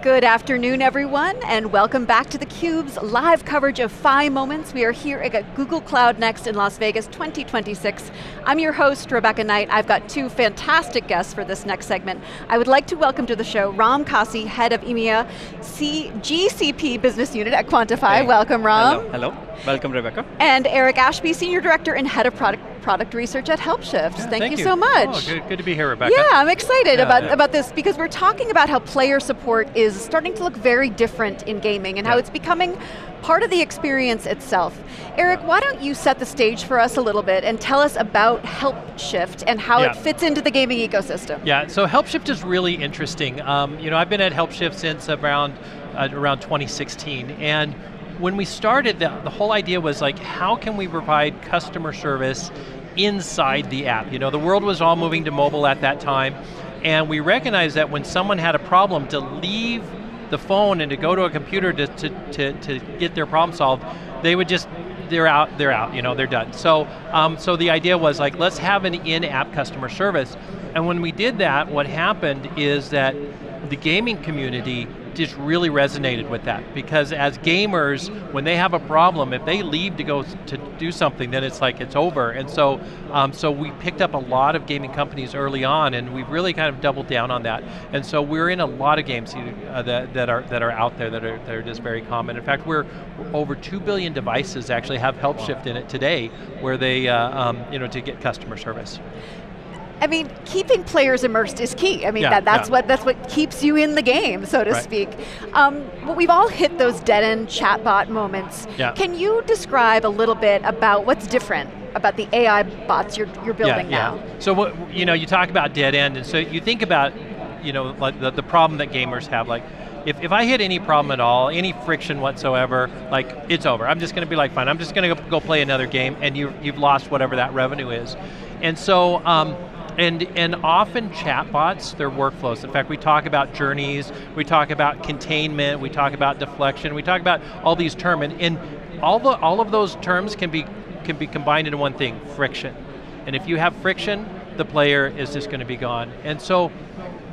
Good afternoon, everyone, and welcome back to theCUBE's live coverage of Phi Moments. We are here at Google Cloud Next in Las Vegas 2026. I'm your host, Rebecca Knight. I've got two fantastic guests for this next segment. I would like to welcome to the show Ram Kasi, head of EMEA GCP Business Unit at Quantiphi. Hey. Welcome, Ram. Hello. Welcome, Rebecca. And Erik Ashby, Senior Director and Head of Product Research at Helpshift. Yeah, thank you so much. Oh, good to be here, Rebecca. Yeah, I'm excited about this because we're talking about how player support is starting to look very different in gaming and how it's becoming part of the experience itself. Erik, why don't you set the stage for us a little bit and tell us about Helpshift and how it fits into the gaming ecosystem. Yeah, so Helpshift is really interesting. I've been at Helpshift since around 2016, and when we started, the whole idea was like, how can we provide customer service inside the app? The world was all moving to mobile at that time, and we recognized that when someone had a problem, to leave the phone and to go to a computer to get their problem solved, they're out, they're done. So the idea was like, let's have an in-app customer service. And when we did that, what happened is that the gaming community just really resonated with that, because as gamers, when they have a problem, if they leave to go to do something, then it's like it's over. And so we picked up a lot of gaming companies early on, and we've really kind of doubled down on that. And so we're in a lot of games that are out there that are just very common. In fact, we're over 2 billion devices actually have Helpshift in it today, where they to get customer service. I mean, keeping players immersed is key. I mean, that's what keeps you in the game, so to speak. But we've all hit those dead-end chatbot moments. Yeah. Can you describe a little bit about what's different about the AI bots you're building now? Yeah. So you talk about dead end, and so you think about like the problem that gamers have. Like, if I hit any problem at all, any friction whatsoever, like, it's over. I'm just going to be like, fine, I'm just going to go play another game, and you've lost whatever that revenue is. And so, and often chatbots, their workflows. In fact, we talk about journeys, we talk about containment, we talk about deflection, we talk about all these terms, and all of those terms can be combined into one thing: friction. And if you have friction, the player is just going to be gone. And so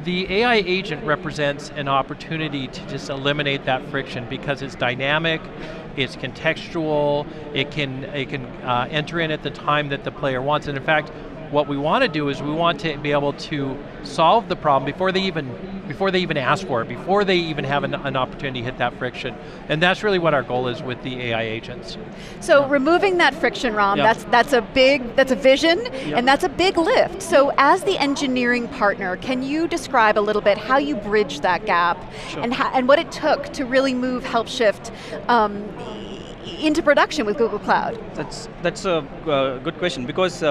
the AI agent represents an opportunity to just eliminate that friction, because it's dynamic, it's contextual, it can enter in at the time that the player wants. And in fact, what we want to do is we want to be able to solve the problem before they even ask for it, before they even have an opportunity to hit that friction. And that's really what our goal is with the AI agents. So removing that friction, Ram, that's a vision, and that's a big lift. So as the engineering partner, can you describe a little bit how you bridge that gap, and what it took to really move Helpshift into production with Google Cloud? That's a good question, because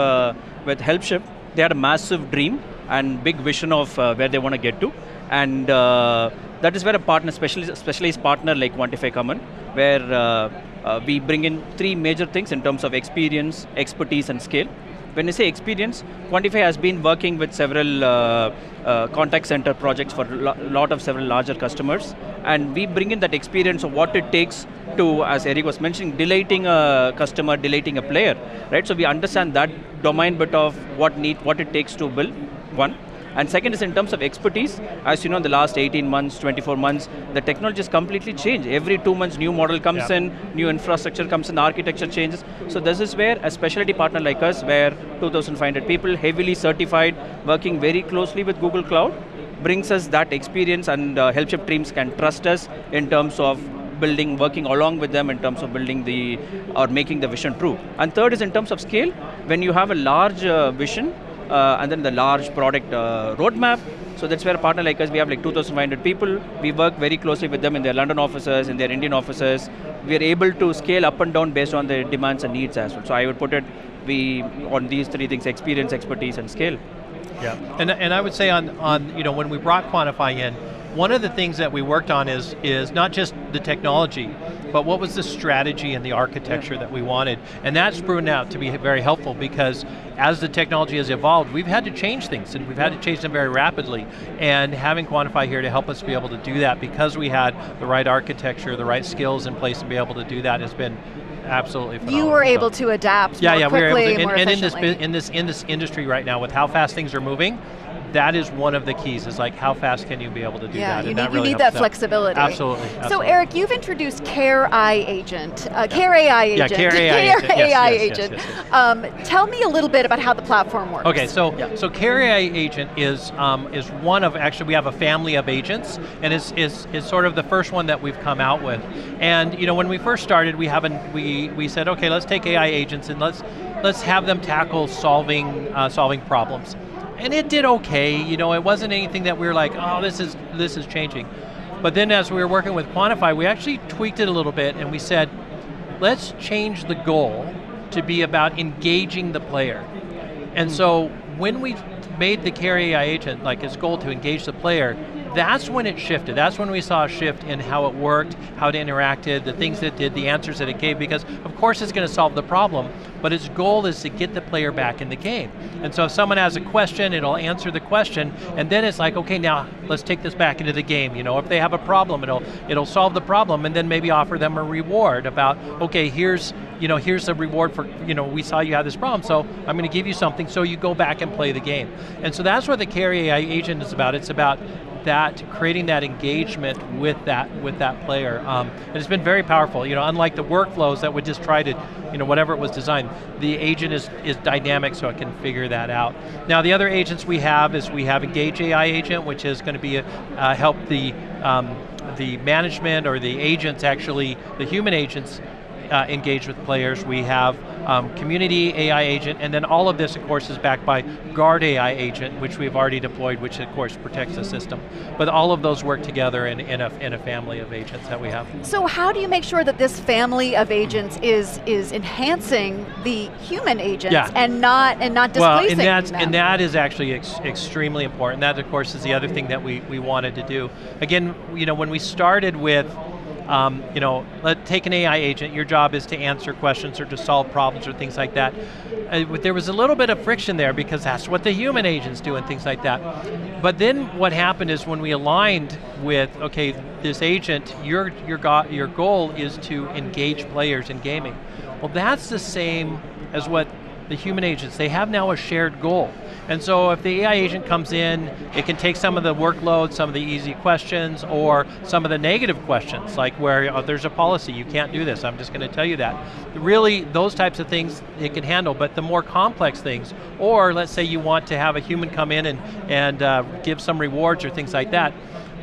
with Helpshift, they had a massive dream and big vision of where they want to get to, and that is where a partner, specialized partner like Quantiphi come in, where we bring in three major things in terms of experience, expertise, and scale. When I say experience, Quantiphi has been working with several contact center projects for several larger customers, and we bring in that experience of what it takes to, as Erik was mentioning, delighting a customer, delighting a player, right? So we understand that domain bit of what it takes to build, one. And second is in terms of expertise. As you know, in the last 18 months, 24 months, the technology has completely changed. Every 2 months, new model comes in, new infrastructure comes in, architecture changes. So this is where a specialty partner like us, where 2,500 people, heavily certified, working very closely with Google Cloud, brings us that experience, and Helpshift teams can trust us in terms of working along with them in terms of building or making the vision true. And third is in terms of scale. When you have a large vision, and then the large product roadmap, so that's where a partner like us, we have like 2,500 people, we work very closely with them in their London offices, in their Indian offices. We are able to scale up and down based on their demands and needs as well. So I would put it, on these three things: experience, expertise, and scale. Yeah, and I would say on when we brought Quantiphi in, one of the things that we worked on is not just the technology, but what was the strategy and the architecture that we wanted. And that's proven out to be very helpful, because as the technology has evolved, we've had to change things, and we've had to change them very rapidly. And having Quantiphi here to help us be able to do that, because we had the right architecture, the right skills in place to be able to do that, has been absolutely phenomenal. You were able to adapt more quickly and more efficiently. And in this industry right now, with how fast things are moving, that is one of the keys, is like how fast can you be able to do that? You need that flexibility. Absolutely. So Erik, you've introduced Care AI Agent. Care AI Agent. Yeah, Care AI Agent. Yes. Tell me a little bit about how the platform works. Okay, so Care AI Agent is one of, actually we have a family of agents, and is sort of the first one that we've come out with. And when we first started, we said, okay, let's take AI agents and let's have them tackle solving problems. And it did okay, it wasn't anything that we were like, oh, this is changing. But then as we were working with Quantiphi, we actually tweaked it a little bit and we said, let's change the goal to be about engaging the player. And so when we made the Care AI agent like its goal to engage the player, that's when it shifted. That's when we saw a shift in how it worked, how it interacted, the things it did, the answers that it gave, because of course it's going to solve the problem, but its goal is to get the player back in the game. And so if someone has a question, it'll answer the question, and then it's like, okay, now let's take this back into the game. If they have a problem, it'll solve the problem, and then maybe offer them a reward about, okay, here's a reward for, we saw you have this problem, so I'm going to give you something so you go back and play the game. And so that's what the Care AI agent is about. It's about creating that engagement with that player. And it's been very powerful. Unlike the workflows that would just try to, whatever it was designed, the agent is dynamic, so it can figure that out. Now the other agents we have Engage AI agent, which is going to be help the management or the agents, actually the human agents, engage with players. We have Community AI agent, and then all of this, of course, is backed by Guard AI agent, which we've already deployed, which of course protects the system. But all of those work together in a family of agents that we have. So how do you make sure that this family of agents is enhancing the human agents and not displacing them? And that is actually extremely important. That, of course, is the other thing that we wanted to do. Again, when we started with take an AI agent, your job is to answer questions or to solve problems or things like that. There was a little bit of friction there because that's what the human agents do and things like that. But then what happened is when we aligned with, okay, this agent, your goal is to engage players in gaming. Well, that's the same as what the human agents, they have now a shared goal. And so if the AI agent comes in, it can take some of the workload, some of the easy questions, or some of the negative questions, like where there's a policy, you can't do this, I'm just going to tell you that. Really, those types of things it can handle, but the more complex things, or let's say you want to have a human come in and give some rewards or things like that,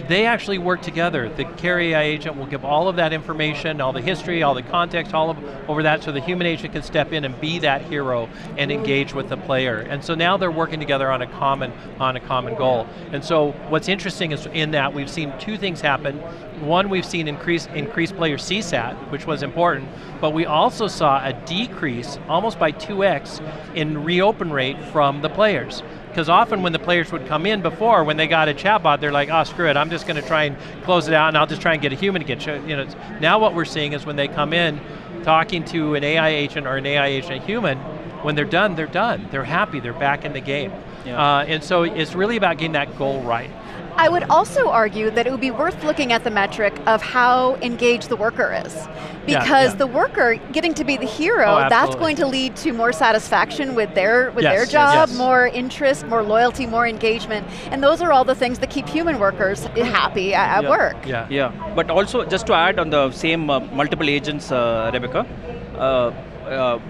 they actually work together. The Care AI agent will give all of that information, all the history, all the context, over that, so the human agent can step in and be that hero and engage with the player. And so now they're working together on a common goal. And so what's interesting is in that we've seen two things happen. One, we've seen increased player CSAT, which was important, but we also saw a decrease, almost by 2x, in reopen rate from the players. Because often when the players would come in before, when they got a chatbot, they're like, oh, screw it, I'm just going to try and close it out and I'll just try and get a human again. Now what we're seeing is when they come in, talking to an AI agent or an AI agent human, when they're done, they're done. They're happy, they're back in the game. Yeah. And so it's really about getting that goal right. I would also argue that it would be worth looking at the metric of how engaged the worker is. Because the worker getting to be the hero, that's going to lead to more satisfaction with their job, more interest, more loyalty, more engagement. And those are all the things that keep human workers happy at work. Yeah, but also just to add on the same multiple agents, Rebecca,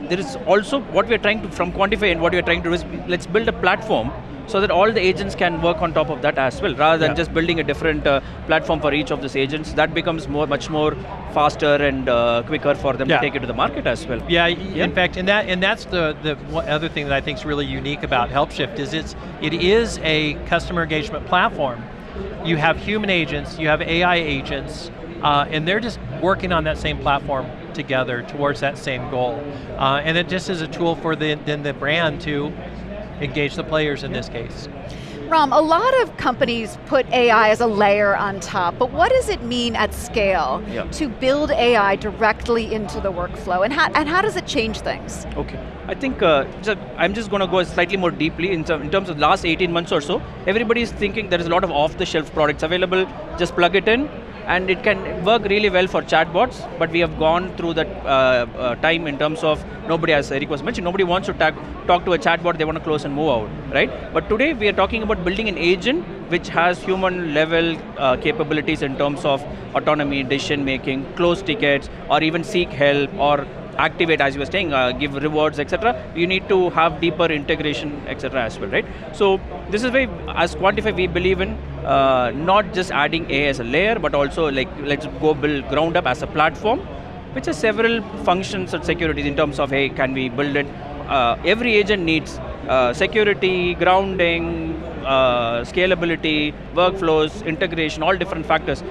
there is also what we're trying to, from Quantiphi, and what we're trying to do is, let's build a platform so that all the agents can work on top of that as well, rather than just building a different platform for each of these agents. That becomes much more faster and quicker for them to take it to the market as well. In fact, and that's the other thing that I think is really unique about Helpshift is it is a customer engagement platform. You have human agents, you have AI agents, and they're just working on that same platform together towards that same goal. And it just is a tool for the brand to engage the players in this case. Ram, a lot of companies put AI as a layer on top, but what does it mean at scale to build AI directly into the workflow, and how does it change things? Okay, I think I'm just going to go slightly more deeply in terms of the last 18 months or so. Everybody is thinking there is a lot of off-the-shelf products available, just plug it in, and it can work really well for chatbots, but we have gone through that time in terms of nobody, as Erik was mentioned, nobody wants to talk to a chatbot, they want to close and move out, right? But today we are talking about building an agent which has human level capabilities in terms of autonomy, decision making, close tickets, or even seek help, or activate, as you were saying, give rewards, etc. You need to have deeper integration, etc. as well, right? So this is why, as Quantiphi, we believe in not just adding AI as a layer, but also like let's go build ground up as a platform, which has several functions and securities in terms of, hey, can we build it? Every agent needs security, grounding, scalability, workflows, integration, all different factors.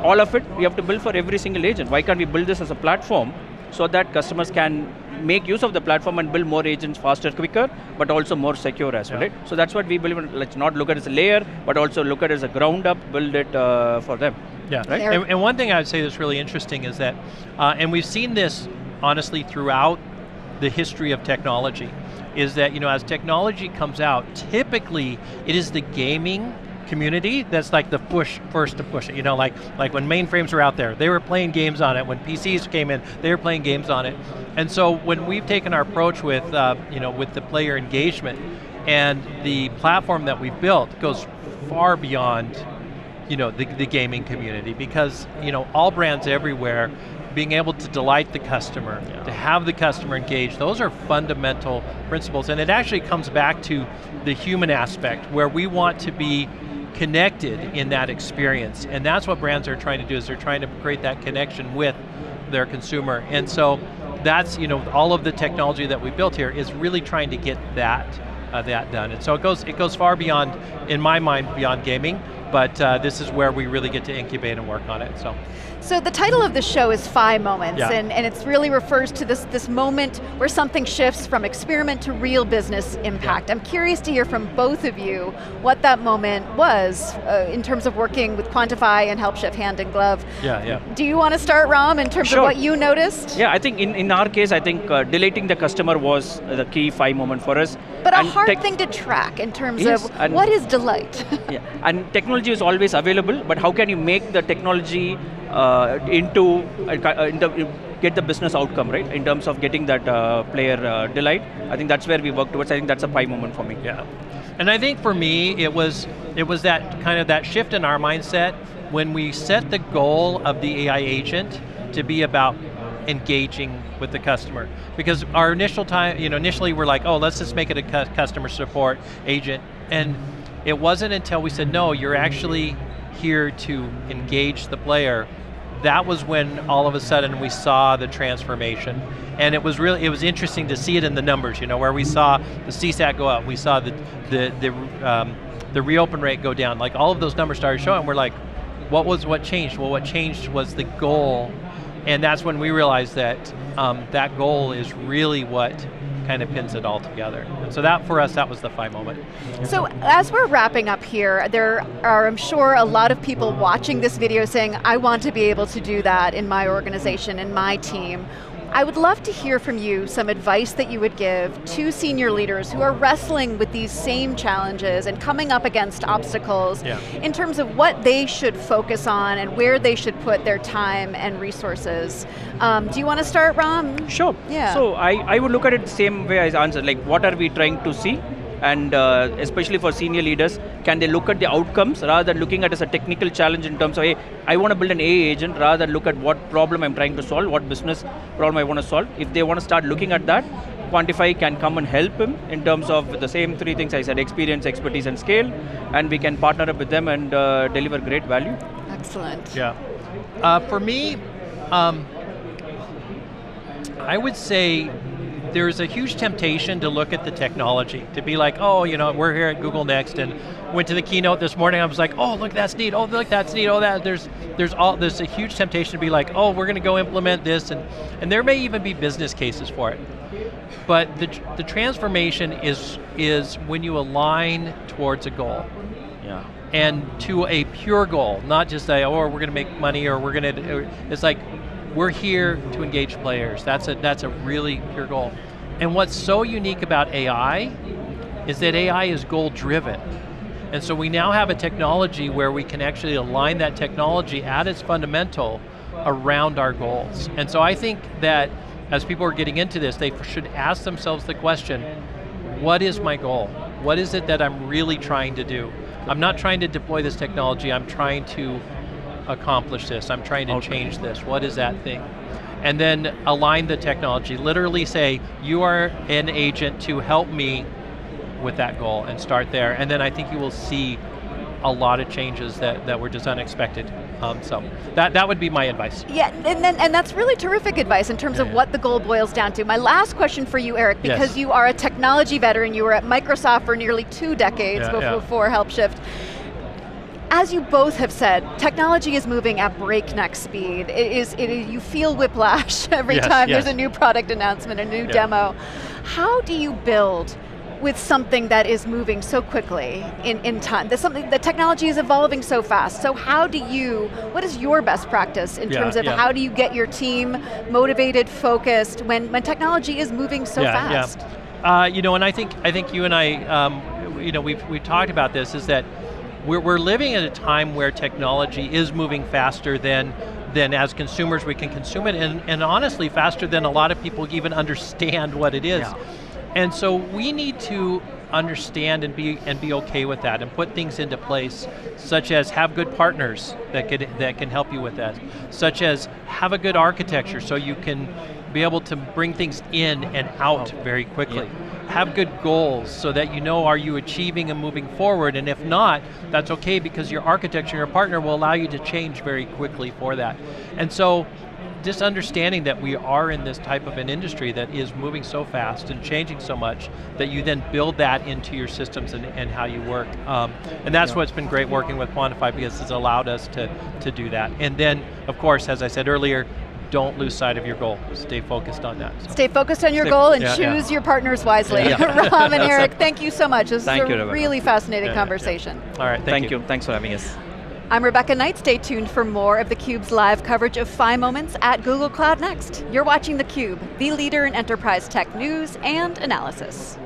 All of it we have to build for every single agent. Why can't we build this as a platform so that customers can make use of the platform and build more agents faster, quicker, but also more secure as well, right? So that's what we believe in. Let's not look at it as a layer, but also look at it as a ground up, build it for them. Yeah, right? And one thing I would say that's really interesting is that, and we've seen this honestly throughout the history of technology, is that as technology comes out, typically it is the gaming community that's like the first to push it. Like when mainframes were out there, they were playing games on it. When PCs came in, they were playing games on it. And so when we've taken our approach with with the player engagement, and the platform that we've built goes far beyond the gaming community, because all brands everywhere, being able to delight the customer, to have the customer engaged, those are fundamental principles. And it actually comes back to the human aspect, where we want to be connected in that experience. And that's what brands are trying to do, is they're trying to create that connection with their consumer. And so that's, all of the technology that we built here is really trying to get that done. And so it goes far beyond, in my mind, beyond gaming, but this is where we really get to incubate and work on it. So the title of the show is Phi Moments, yeah. and it really refers to this moment where something shifts from experiment to real business impact. Yeah. I'm curious to hear from both of you what that moment was in terms of working with Quantiphi and Helpshift hand in glove. Yeah. Do you want to start, Ram, in terms Sure. of what you noticed? Yeah, I think in our case, I think delighting the customer was the key Phi moment for us. But a hard thing to track in terms of what is delight? Yeah, and technology is always available, but how can you make the technology get the business outcome, right? In terms of getting that player delight. I think that's where we work towards. I think that's a Phi moment for me. Yeah, and I think for me, it was that kind of that shift in our mindset when we set the goal of the AI agent to be about engaging with the customer. Because our initial time, initially we're like, oh, let's just make it a customer support agent. And it wasn't until we said, no, you're actually here to engage the player. That was when all of a sudden we saw the transformation. And it was interesting to see it in the numbers, where we saw the CSAT go up, we saw the reopen rate go down, like all of those numbers started showing. We're like, what changed? Well, what changed was the goal. And that's when we realized that that goal is really what kind of pins it all together. And so that, for us, that was the Phi moment. So as we're wrapping up here, there are, I'm sure, a lot of people watching this video saying, I want to be able to do that in my organization, in my team. I would love to hear from you some advice that you would give to senior leaders who are wrestling with these same challenges and coming up against obstacles in terms of what they should focus on and where they should put their time and resources. Do you want to start, Ram? Sure. Yeah. So I would look at it the same way as answer, like what are we trying to see? And especially for senior leaders, can they look at the outcomes rather than looking at it as a technical challenge in terms of, hey, I want to build an AI agent, rather than look at what problem I'm trying to solve, what business problem I want to solve. If they want to start looking at that, Quantiphi can come and help him in terms of the same three things I said: experience, expertise, and scale, and we can partner up with them and deliver great value. Excellent. Yeah. For me, I would say there's a huge temptation to look at the technology, to be like, oh, we're here at Google Next, and went to the keynote this morning, I was like, oh, look, that's neat, oh, look, that's neat, oh, that, there's a huge temptation to be like, oh, we're going to go implement this, and there may even be business cases for it. But the transformation is when you align towards a goal. Yeah. And to a pure goal, not just we're going to make money, or it's like, we're here to engage players. That's a really pure goal. And what's so unique about AI is that AI is goal driven. And so we now have a technology where we can actually align that technology at its fundamental around our goals. And so I think that as people are getting into this, they should ask themselves the question, what is my goal? What is it that I'm really trying to do? I'm not trying to deploy this technology, I'm trying to accomplish this, I'm trying to change this. What is that thing? And then align the technology, literally say, you are an agent to help me with that goal, and start there. And then I think you will see a lot of changes that were just unexpected. So that would be my advice. Yeah, and that's really terrific advice in terms of what the goal boils down to. My last question for you, Erik, because you are a technology veteran, you were at Microsoft for nearly 2 decades before Helpshift. As you both have said, technology is moving at breakneck speed. You feel whiplash every time there's a new product announcement, a new demo. How do you build with something that is moving so quickly in time? The technology is evolving so fast, so what is your best practice in terms of how do you get your team motivated, focused, when technology is moving so fast? And I think you and I, we've talked about this, is that we're living at a time where technology is moving faster than as consumers we can consume it, and honestly faster than a lot of people even understand what it is. Yeah. And so we need to understand and be okay with that, and put things into place, such as have good partners that can help you with that, such as have a good architecture so you can be able to bring things in and out very quickly. Have good goals so that you know, are you achieving and moving forward, and if not, that's okay, because your architecture and your partner will allow you to change very quickly for that. And so just understanding that we are in this type of an industry that is moving so fast and changing so much, that you then build that into your systems and how you work. And that's what's been great working with Quantiphi, because it's allowed us to do that. And then, of course, as I said earlier, don't lose sight of your goal. Stay focused on that. So. Stay focused on your goal and choose your partners wisely. Ram and Erik, thank you so much. This is a really fascinating conversation. All right, thank you. Thanks for having us. I'm Rebecca Knight. Stay tuned for more of theCUBE's live coverage of FI Moments at Google Cloud Next. You're watching theCUBE, the leader in enterprise tech news and analysis.